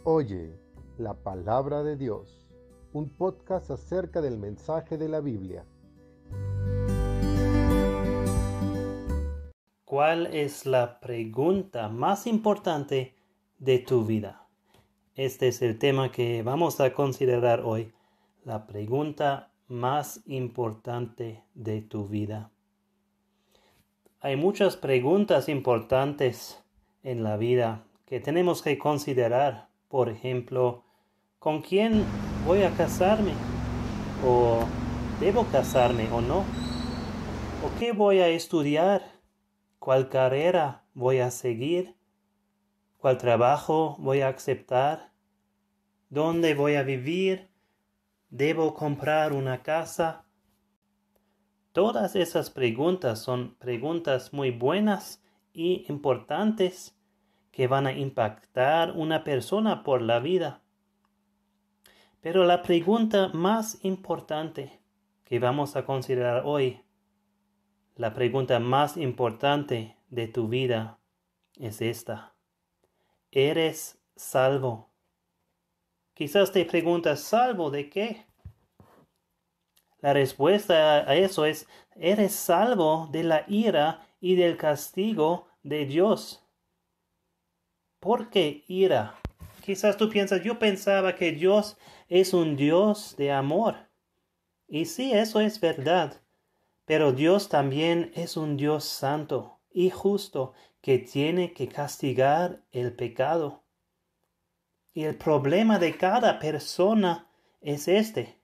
Oye la palabra de Dios, un podcast acerca del mensaje de la Biblia. ¿Cuál es la pregunta más importante de tu vida? Este es el tema que vamos a considerar hoy. La pregunta más importante de tu vida. Hay muchas preguntas importantes en la vida que tenemos que considerar. Por ejemplo, ¿con quién voy a casarme? ¿O debo casarme o no? ¿O qué voy a estudiar? ¿Cuál carrera voy a seguir? ¿Cuál trabajo voy a aceptar? ¿Dónde voy a vivir? ¿Debo comprar una casa? Todas esas preguntas son preguntas muy buenas y importantes que van a impactar una persona por la vida. Pero la pregunta más importante que vamos a considerar hoy, la pregunta más importante de tu vida es esta. ¿Eres salvo? Quizás te preguntas, ¿salvo de qué? La respuesta a eso es, eres salvo de la ira y del castigo de Dios. ¿Por qué ira? Quizás tú piensas, yo pensaba que Dios es un Dios de amor. Y sí, eso es verdad. Pero Dios también es un Dios santo y justo que tiene que castigar el pecado. Y el problema de cada persona es este.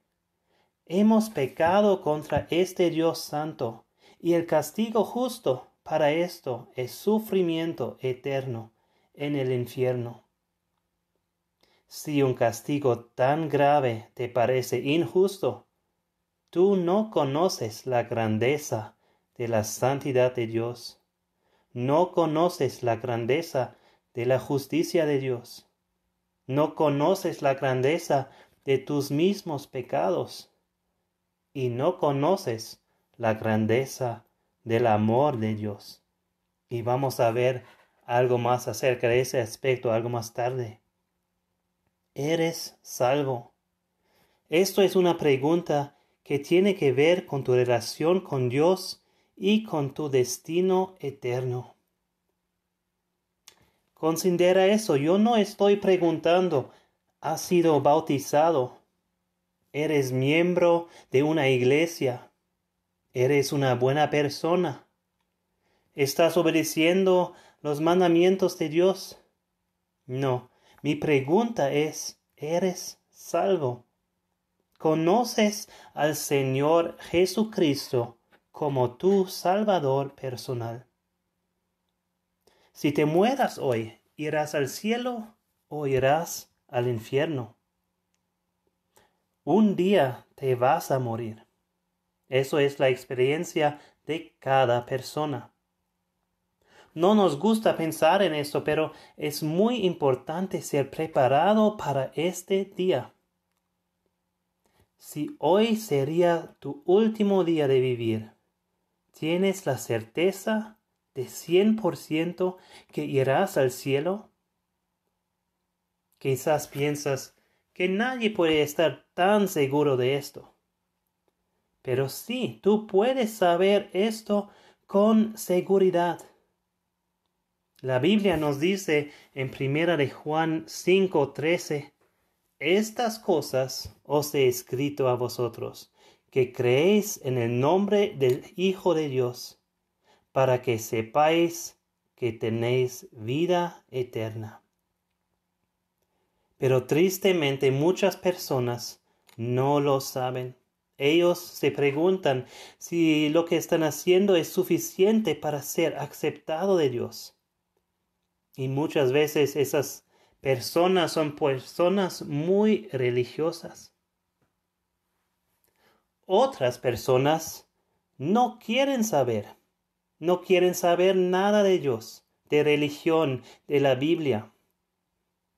Hemos pecado contra este Dios santo, y el castigo justo para esto es sufrimiento eterno en el infierno. Si un castigo tan grave te parece injusto, tú no conoces la grandeza de la santidad de Dios. No conoces la grandeza de la justicia de Dios. No conoces la grandeza de tus mismos pecados. Y no conoces la grandeza del amor de Dios. Y vamos a ver algo más acerca de ese aspecto algo más tarde. ¿Eres salvo? Esto es una pregunta que tiene que ver con tu relación con Dios y con tu destino eterno. Considera eso. Yo no estoy preguntando, ¿has sido bautizado? ¿Eres miembro de una iglesia? ¿Eres una buena persona? ¿Estás obedeciendo los mandamientos de Dios? No, mi pregunta es, ¿eres salvo? ¿Conoces al Señor Jesucristo como tu Salvador personal? Si te mueras hoy, ¿irás al cielo o irás al infierno? Un día te vas a morir. Eso es la experiencia de cada persona. No nos gusta pensar en esto, pero es muy importante ser preparado para este día. Si hoy sería tu último día de vivir, ¿tienes la certeza de 100% que irás al cielo? Quizás piensas que nadie puede estar tan seguro de esto. Pero sí, tú puedes saber esto con seguridad. La Biblia nos dice en 1 de Juan 5:13, estas cosas os he escrito a vosotros, que creéis en el nombre del Hijo de Dios, para que sepáis que tenéis vida eterna. Pero tristemente muchas personas no lo saben. Ellos se preguntan si lo que están haciendo es suficiente para ser aceptado de Dios. Y muchas veces esas personas son personas muy religiosas. Otras personas no quieren saber nada de Dios, de religión, de la Biblia.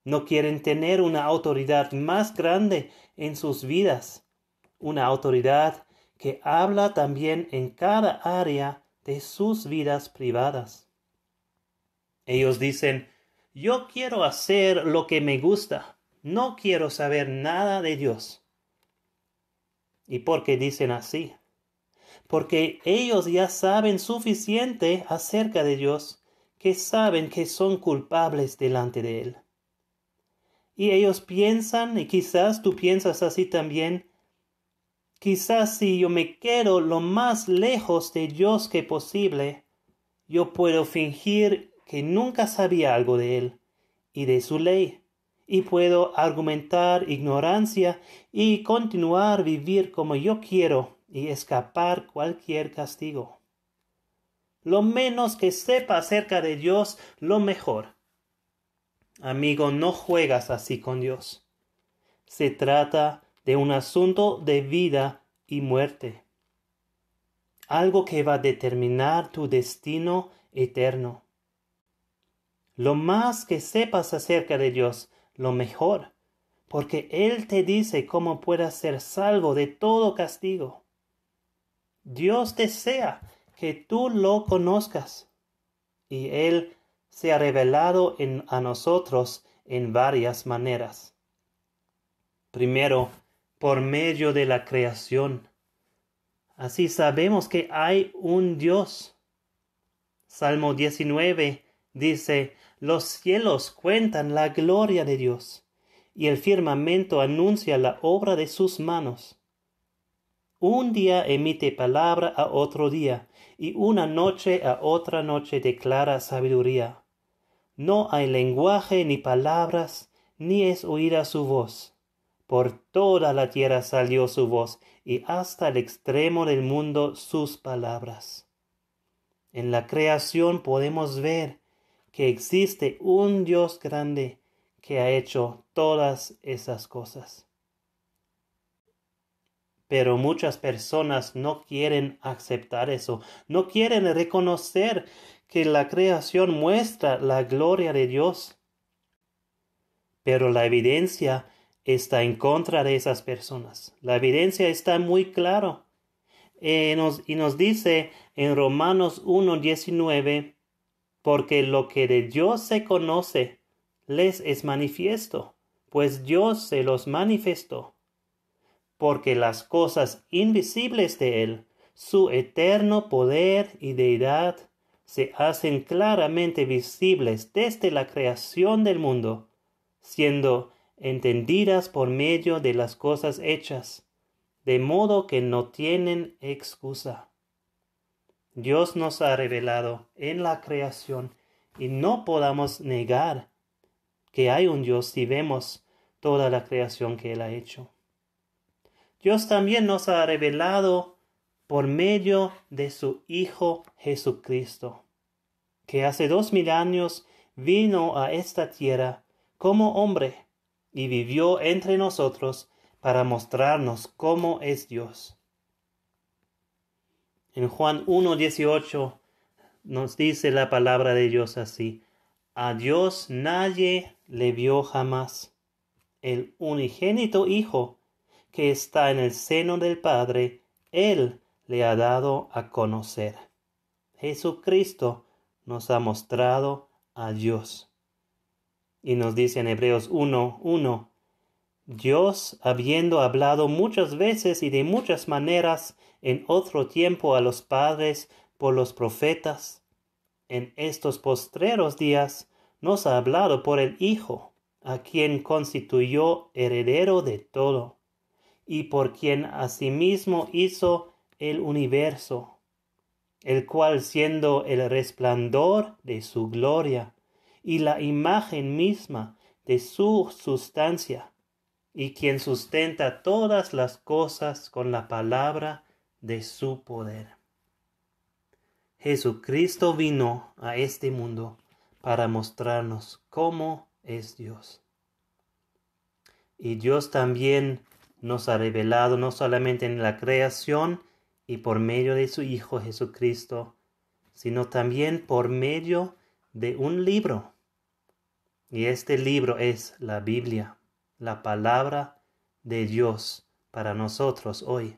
No quieren tener una autoridad más grande en sus vidas, una autoridad que habla también en cada área de sus vidas privadas. Ellos dicen, Yo quiero hacer lo que me gusta. No quiero saber nada de Dios. ¿Y por qué dicen así? Porque ellos ya saben suficiente acerca de Dios, que saben que son culpables delante de Él. Y ellos piensan, y quizás tú piensas así también, quizás si yo me quedo lo más lejos de Dios que posible, yo puedo fingir que nunca sabía algo de Él y de su ley, y puedo argumentar ignorancia y continuar vivir como yo quiero y escapar cualquier castigo. Lo menos que sepa acerca de Dios, lo mejor. Amigo, no juegas así con Dios. Se trata de un asunto de vida y muerte. Algo que va a determinar tu destino eterno. Lo más que sepas acerca de Dios, lo mejor, porque Él te dice cómo puedas ser salvo de todo castigo. Dios desea que tú lo conozcas, y Él se ha revelado a nosotros en varias maneras. Primero, por medio de la creación. Así sabemos que hay un Dios. Salmo 19 dice: los cielos cuentan la gloria de Dios, y el firmamento anuncia la obra de sus manos. Un día emite palabra a otro día, y una noche a otra noche declara sabiduría. No hay lenguaje ni palabras, ni es oída su voz. Por toda la tierra salió su voz, y hasta el extremo del mundo sus palabras. En la creación podemos ver que existe un Dios grande que ha hecho todas esas cosas. Pero muchas personas no quieren aceptar eso, no quieren reconocer que la creación muestra la gloria de Dios. Pero la evidencia está en contra de esas personas. La evidencia está muy clara. Y nos dice en Romanos 1:19, porque lo que de Dios se conoce les es manifiesto, pues Dios se los manifestó. Porque las cosas invisibles de Él, su eterno poder y deidad, se hacen claramente visibles desde la creación del mundo, siendo entendidas por medio de las cosas hechas, de modo que no tienen excusa. Dios nos ha revelado en la creación y no podamos negar que hay un Dios si vemos toda la creación que Él ha hecho. Dios también nos ha revelado por medio de su Hijo Jesucristo, que hace 2000 años vino a esta tierra como hombre y vivió entre nosotros para mostrarnos cómo es Dios. En Juan 1:18 nos dice la palabra de Dios así: a Dios nadie le vio jamás. El unigénito Hijo que está en el seno del Padre, Él le ha dado a conocer. Jesucristo nos ha mostrado a Dios. Y nos dice en Hebreos 1:1, Dios, habiendo hablado muchas veces y de muchas maneras en otro tiempo a los padres por los profetas, en estos postreros días nos ha hablado por el Hijo, a quien constituyó heredero de todo, y por quien asimismo hizo el universo, el cual siendo el resplandor de su gloria y la imagen misma de su sustancia, y quien sustenta todas las cosas con la palabra de su poder. Jesucristo vino a este mundo para mostrarnos cómo es Dios. Y Dios también nos ha revelado no solamente en la creación y por medio de su Hijo Jesucristo, sino también por medio de un libro. Y este libro es la Biblia, la palabra de Dios para nosotros hoy.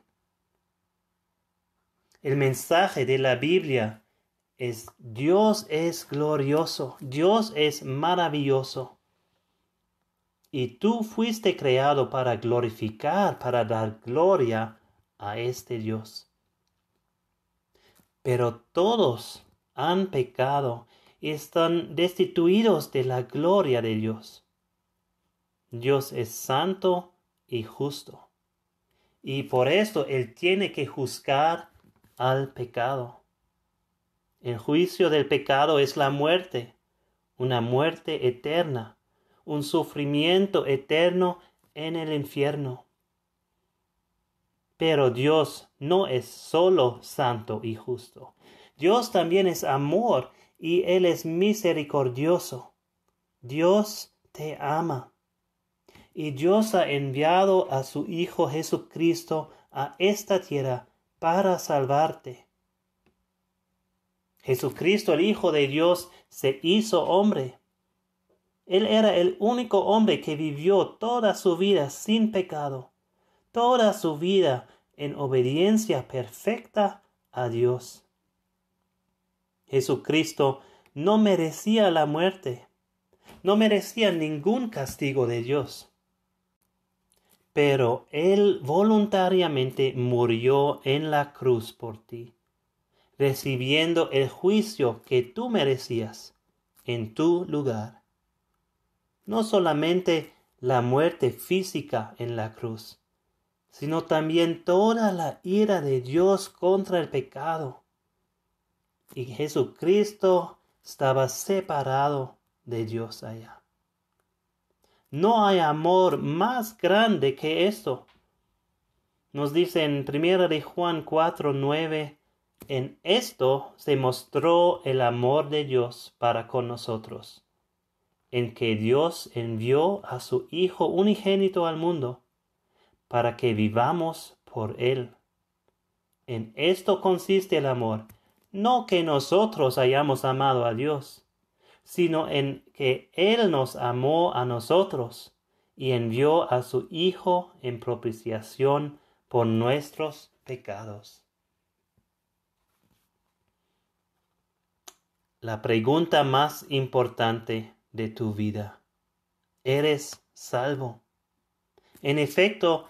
El mensaje de la Biblia Dios es glorioso, Dios es maravilloso. Y tú fuiste creado para glorificar, para dar gloria a este Dios. Pero todos han pecado y están destituidos de la gloria de Dios. Dios es santo y justo. Y por esto Él tiene que juzgar al pecado. El juicio del pecado es la muerte, una muerte eterna, un sufrimiento eterno en el infierno. Pero Dios no es solo santo y justo. Dios también es amor y Él es misericordioso. Dios te ama. Y Dios ha enviado a su Hijo Jesucristo a esta tierra para salvarte. Jesucristo, el Hijo de Dios, se hizo hombre. Él era el único hombre que vivió toda su vida sin pecado, toda su vida en obediencia perfecta a Dios. Jesucristo no merecía la muerte, no merecía ningún castigo de Dios. Pero Él voluntariamente murió en la cruz por ti, recibiendo el juicio que tú merecías en tu lugar. No solamente la muerte física en la cruz, sino también toda la ira de Dios contra el pecado. Y Jesucristo estaba separado de Dios allá. No hay amor más grande que esto. Nos dice en 1 de Juan 4:9, en esto se mostró el amor de Dios para con nosotros, en que Dios envió a su Hijo unigénito al mundo, para que vivamos por Él. En esto consiste el amor, no que nosotros hayamos amado a Dios, sino en que Él nos amó a nosotros y envió a su Hijo en propiciación por nuestros pecados. La pregunta más importante de tu vida: ¿eres salvo? En efecto,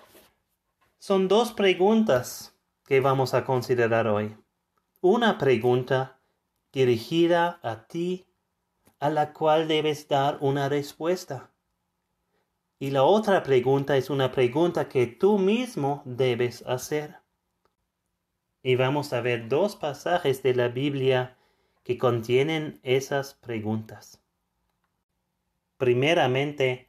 son dos preguntas que vamos a considerar hoy. Una pregunta dirigida a ti, a la cual debes dar una respuesta. Y la otra pregunta es una pregunta que tú mismo debes hacer. Y vamos a ver dos pasajes de la Biblia que contienen esas preguntas. Primeramente,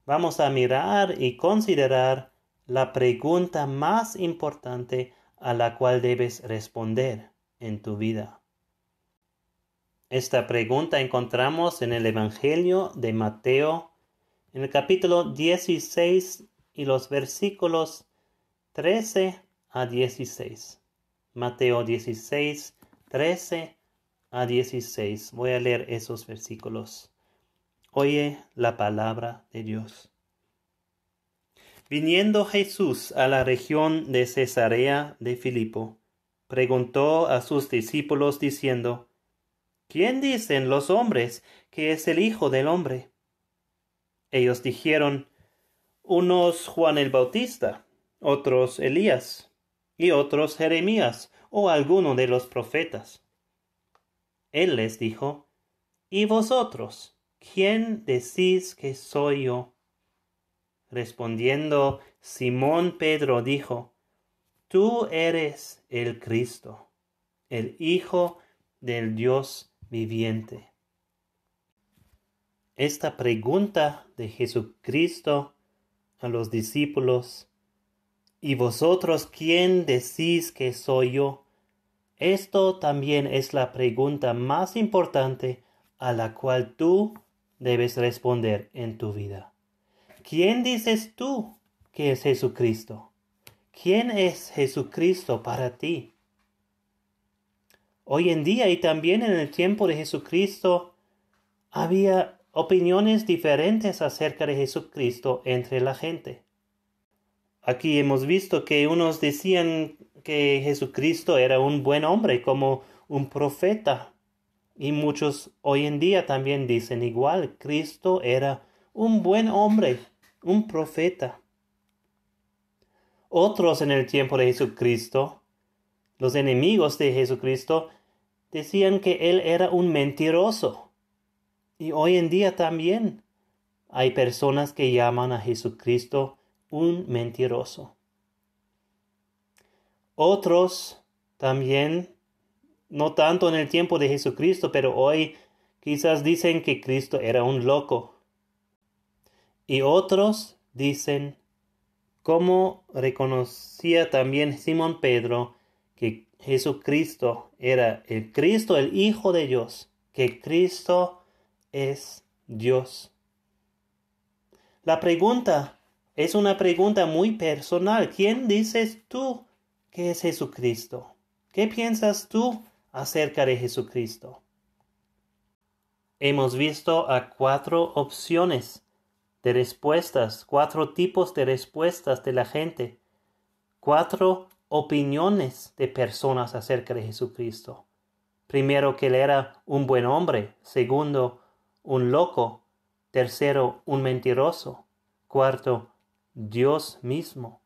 vamos a mirar y considerar la pregunta más importante a la cual debes responder en tu vida. Esta pregunta encontramos en el Evangelio de Mateo, en el capítulo 16 y los versículos 13 a 16. Mateo 16, 13 a 16. Voy a leer esos versículos. Oye la palabra de Dios. Viniendo Jesús a la región de Cesarea de Filipo, preguntó a sus discípulos diciendo: ¿Quién dicen los hombres que es el Hijo del Hombre? Ellos dijeron: unos Juan el Bautista, otros Elías, y otros Jeremías o alguno de los profetas. Él les dijo: ¿y vosotros, quién decís que soy yo? Respondiendo, Simón Pedro dijo: tú eres el Cristo, el Hijo del Dios viviente. Esta pregunta de Jesucristo a los discípulos: ¿y vosotros quién decís que soy yo? Esto también es la pregunta más importante a la cual tú debes responder en tu vida. ¿Quién dices tú que es Jesucristo? ¿Quién es Jesucristo para ti? Hoy en día y también en el tiempo de Jesucristo había opiniones diferentes acerca de Jesucristo entre la gente. Aquí hemos visto que unos decían que Jesucristo era un buen hombre, como un profeta, Y muchos hoy en día también dicen igual, Cristo era un buen hombre, un profeta. Otros en el tiempo de Jesucristo, los enemigos de Jesucristo, decían que él era un mentiroso. Y hoy en día también hay personas que llaman a Jesucristo un mentiroso. Otros también, no tanto en el tiempo de Jesucristo, pero hoy quizás dicen que Cristo era un loco. Y otros dicen, como reconocía también Simón Pedro, que Jesucristo era el Cristo, el Hijo de Dios, que Cristo es Dios. La pregunta es una pregunta muy personal. ¿Quién dices tú que es Jesucristo? ¿Qué piensas tú acerca de Jesucristo? Hemos visto a 4 opciones de respuestas, 4 tipos de respuestas de la gente, 4 opiniones de personas acerca de Jesucristo. Primero, que él era un buen hombre. Segundo, un loco. Tercero, un mentiroso. Cuarto, Dios mismo.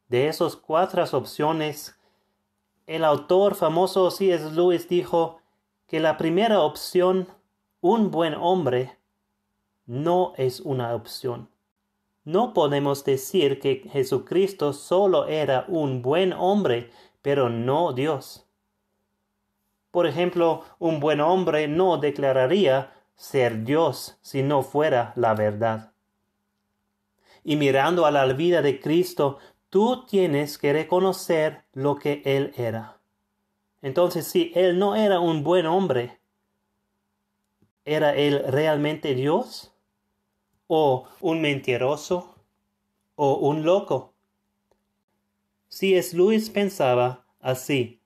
De esas 4 opciones, el autor famoso C.S. Lewis dijo que la primera opción, un buen hombre, no es una opción. No podemos decir que Jesucristo solo era un buen hombre, pero no Dios. Por ejemplo, un buen hombre no declararía ser Dios si no fuera la verdad. Y mirando a la vida de Cristo, tú tienes que reconocer lo que Él era. Entonces, si Él no era un buen hombre, ¿era Él realmente Dios? ¿O un mentiroso? ¿O un loco? C.S. Lewis pensaba así: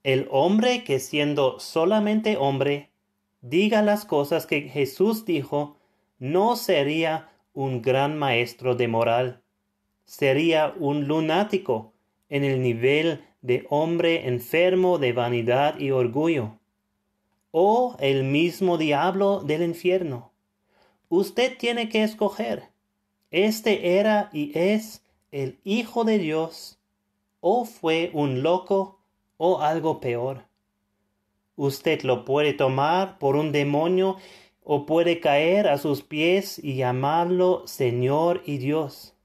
el hombre que siendo solamente hombre, diga las cosas que Jesús dijo, no sería un gran maestro de moral. Sería un lunático en el nivel de hombre enfermo de vanidad y orgullo. O el mismo diablo del infierno. Usted tiene que escoger. Este era y es el Hijo de Dios, o fue un loco, o algo peor. Usted lo puede tomar por un demonio, o puede caer a sus pies y llamarlo Señor y Dios.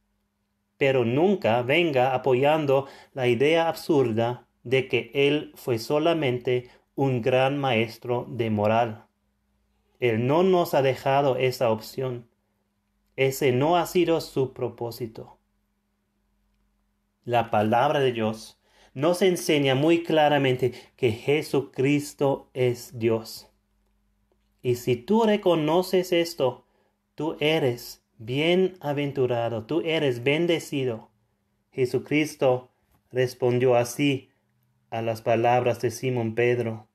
Pero nunca venga apoyando la idea absurda de que Él fue solamente un gran maestro de moral. Él no nos ha dejado esa opción. Ese no ha sido su propósito. La palabra de Dios nos enseña muy claramente que Jesucristo es Dios. Y si tú reconoces esto, tú eres bienaventurado, tú eres bendecido. Jesucristo respondió así a las palabras de Simón Pedro: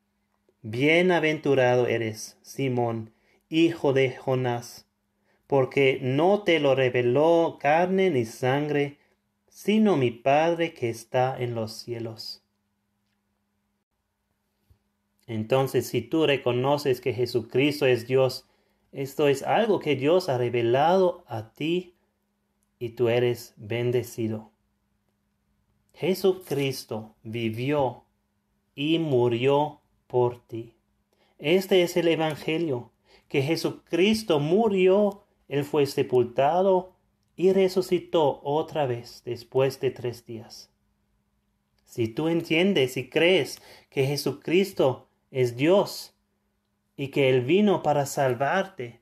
bienaventurado eres, Simón, hijo de Jonás, porque no te lo reveló carne ni sangre, sino mi Padre que está en los cielos. Entonces, si tú reconoces que Jesucristo es Dios, esto es algo que Dios ha revelado a ti y tú eres bendecido. Jesucristo vivió y murió por ti. Este es el Evangelio, que Jesucristo murió, Él fue sepultado y resucitó otra vez después de 3 días. Si tú entiendes y crees que Jesucristo es Dios y que Él vino para salvarte,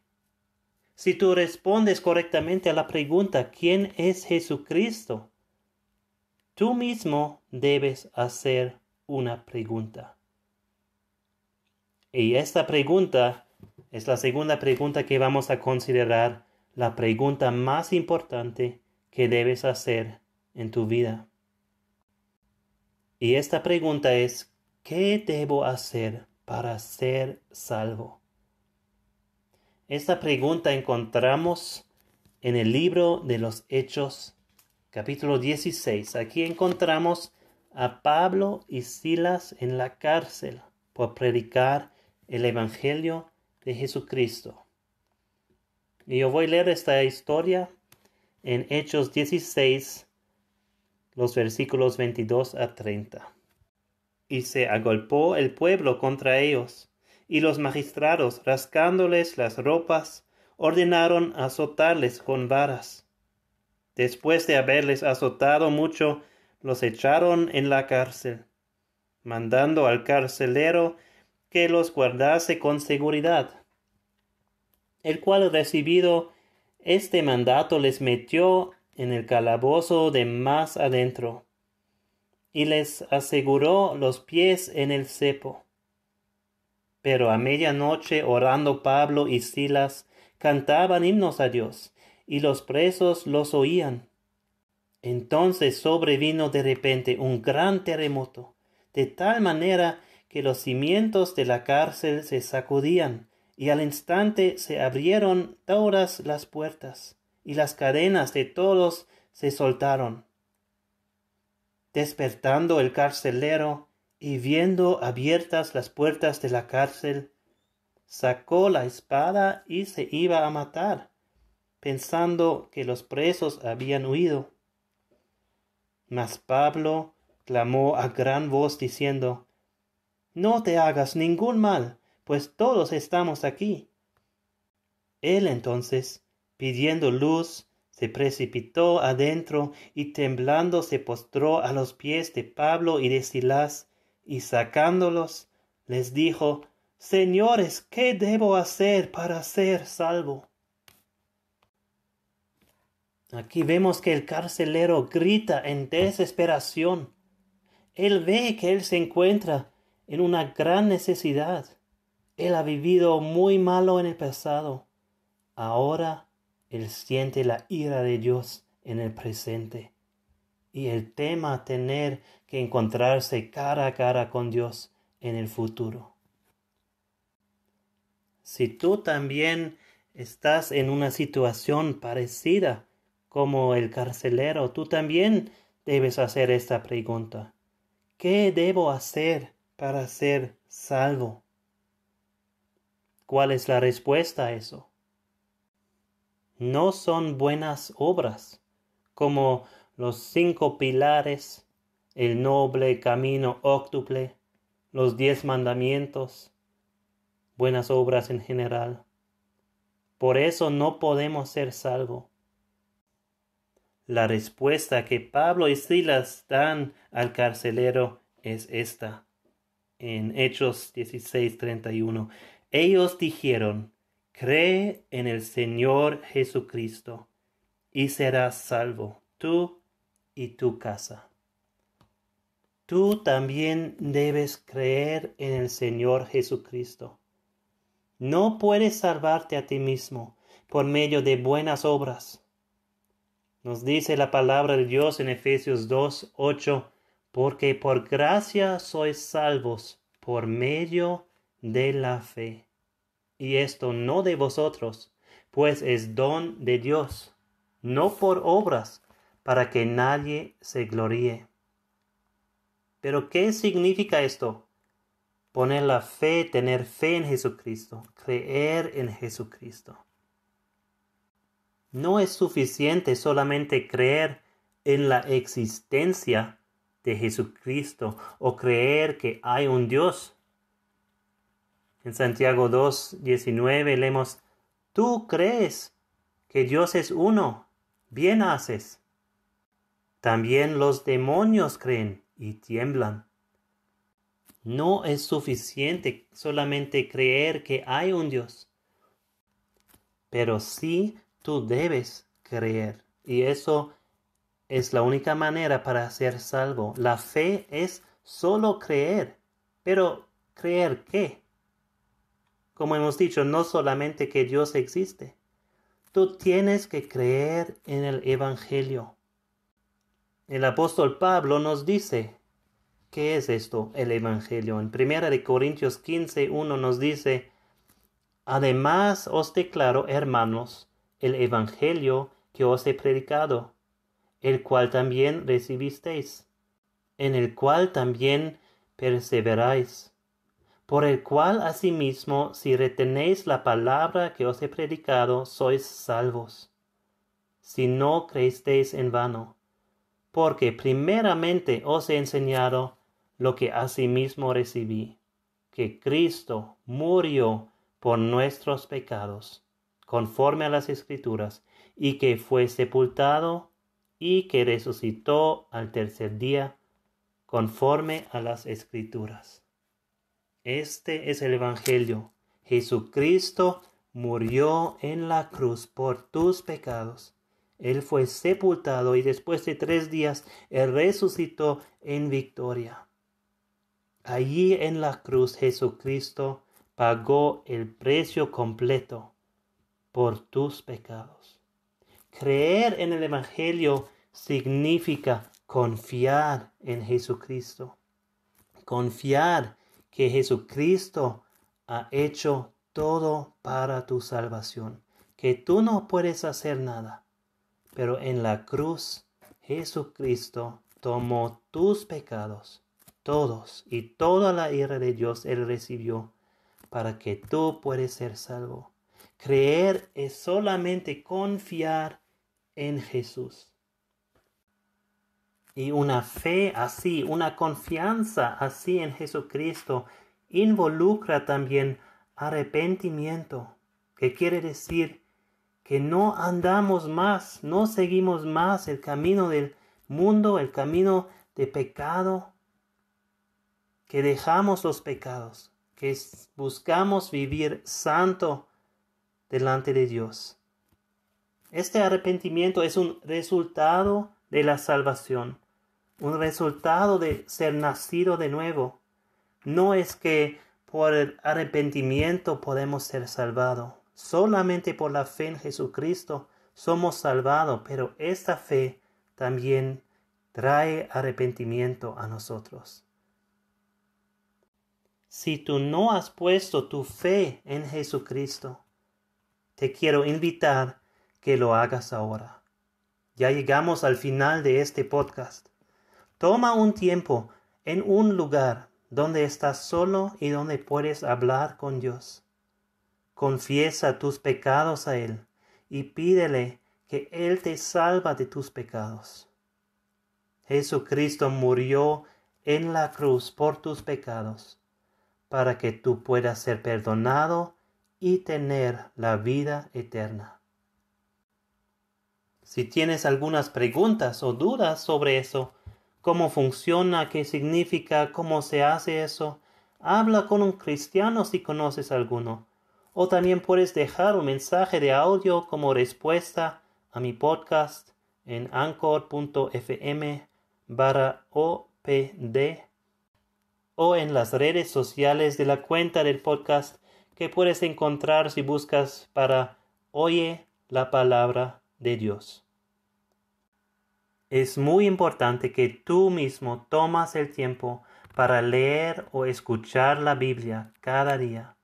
si tú respondes correctamente a la pregunta ¿quién es Jesucristo?, tú mismo debes hacer una pregunta. Y esta pregunta es la segunda pregunta que vamos a considerar, la pregunta más importante que debes hacer en tu vida. Y esta pregunta es: ¿qué debo hacer para ser salvo? Esta pregunta encontramos en el libro de los Hechos, capítulo 16. Aquí encontramos a Pablo y Silas en la cárcel por predicar el Evangelio de Jesucristo. Y yo voy a leer esta historia en Hechos 16, los versículos 22 a 30. Y se agolpó el pueblo contra ellos, y los magistrados, rascándoles las ropas, ordenaron azotarles con varas. Después de haberles azotado mucho, los echaron en la cárcel, mandando al carcelero que los guardase con seguridad, el cual, recibido este mandato, les metió en el calabozo de más adentro, y les aseguró los pies en el cepo. Pero a medianoche, orando Pablo y Silas, cantaban himnos a Dios, y los presos los oían. Entonces sobrevino de repente un gran terremoto, de tal manera que los cimientos de la cárcel se sacudían, y al instante se abrieron todas las puertas, y las cadenas de todos se soltaron. Despertando el carcelero, y viendo abiertas las puertas de la cárcel, sacó la espada y se iba a matar, pensando que los presos habían huido. Mas Pablo clamó a gran voz diciendo: «No te hagas ningún mal, pues todos estamos aquí». Él entonces, pidiendo luz, se precipitó adentro y temblando se postró a los pies de Pablo y de Silas, y sacándolos, les dijo: «Señores, ¿qué debo hacer para ser salvo?». Aquí vemos que el carcelero grita en desesperación. Él ve que él se encuentra en una gran necesidad. Él ha vivido muy malo en el pasado. Ahora él siente la ira de Dios en el presente. Y él tema tener que encontrarse cara a cara con Dios en el futuro. Si tú también estás en una situación parecida como el carcelero, tú también debes hacer esta pregunta: ¿qué debo hacer para ser salvo? ¿Cuál es la respuesta a eso? No son buenas obras, como los 5 pilares, el noble camino óctuple, los 10 mandamientos, buenas obras en general. Por eso no podemos ser salvos. La respuesta que Pablo y Silas dan al carcelero es esta. En Hechos 16:31. Ellos dijeron: «Cree en el Señor Jesucristo, y serás salvo, tú y tu casa». Tú también debes creer en el Señor Jesucristo. No puedes salvarte a ti mismo por medio de buenas obras. Nos dice la palabra de Dios en Efesios 2:8, porque por gracia sois salvos por medio de la fe. Y esto no de vosotros, pues es don de Dios, no por obras, para que nadie se gloríe. Pero ¿qué significa esto? Poner la fe, tener fe en Jesucristo, creer en Jesucristo. No es suficiente solamente creer en la existencia de Jesucristo o creer que hay un Dios. En Santiago 2:19 leemos: «Tú crees que Dios es uno, bien haces». También los demonios creen y tiemblan. No es suficiente solamente creer que hay un Dios, pero sí tú debes creer, y eso es la única manera para ser salvo. La fe es solo creer, pero ¿creer qué? Como hemos dicho, no solamente que Dios existe. Tú tienes que creer en el Evangelio. El apóstol Pablo nos dice: ¿qué es esto, el Evangelio? En 1 Corintios 15:1 nos dice: «Además os declaro, hermanos, el Evangelio que os he predicado, el cual también recibisteis, en el cual también perseveráis, por el cual asimismo, si retenéis la palabra que os he predicado, sois salvos, si no creísteis en vano. Porque primeramente os he enseñado lo que asimismo recibí, que Cristo murió por nuestros pecados, conforme a las Escrituras, y que fue sepultado, y que resucitó al tercer día, conforme a las Escrituras. Este es el Evangelio. Jesucristo murió en la cruz por tus pecados. Él fue sepultado y después de 3 días Él resucitó en victoria. Allí en la cruz Jesucristo pagó el precio completo por tus pecados. Creer en el Evangelio significa confiar en Jesucristo. Confiar que Jesucristo ha hecho todo para tu salvación, que tú no puedes hacer nada, pero en la cruz Jesucristo tomó tus pecados, todos, y toda la ira de Dios Él recibió para que tú puedas ser salvo. Creer es solamente confiar en Jesús. Y una fe así, una confianza así en Jesucristo involucra también arrepentimiento, que quiere decir que no andamos más, no seguimos más el camino del mundo, el camino de pecado, que dejamos los pecados, que buscamos vivir santo delante de Dios. Este arrepentimiento es un resultado de la salvación, un resultado de ser nacido de nuevo. No es que por el arrepentimiento podemos ser salvados. Solamente por la fe en Jesucristo somos salvados, pero esta fe también trae arrepentimiento a nosotros. Si tú no has puesto tu fe en Jesucristo, te quiero invitar que lo hagas ahora. Ya llegamos al final de este podcast. Toma un tiempo en un lugar donde estás solo y donde puedes hablar con Dios. Confiesa tus pecados a Él y pídele que Él te salva de tus pecados. Jesucristo murió en la cruz por tus pecados para que tú puedas ser perdonado y tener la vida eterna. Si tienes algunas preguntas o dudas sobre eso, cómo funciona, qué significa, cómo se hace eso, habla con un cristiano si conoces alguno. O también puedes dejar un mensaje de audio como respuesta a mi podcast en anchor.fm/opd o en las redes sociales de la cuenta del podcast que puedes encontrar si buscas para Oye la Palabra de Dios. Es muy importante que tú mismo tomas el tiempo para leer o escuchar la Biblia cada día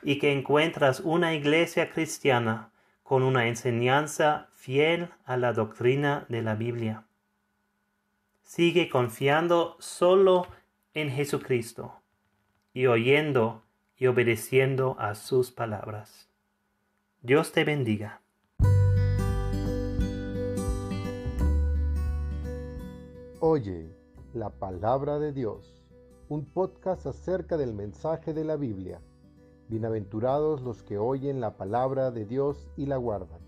y que encuentras una iglesia cristiana con una enseñanza fiel a la doctrina de la Biblia. Sigue confiando solo en Jesucristo y oyendo y obedeciendo a sus palabras. Dios te bendiga. Oye la palabra de Dios, un podcast acerca del mensaje de la Biblia. Bienaventurados los que oyen la palabra de Dios y la guardan.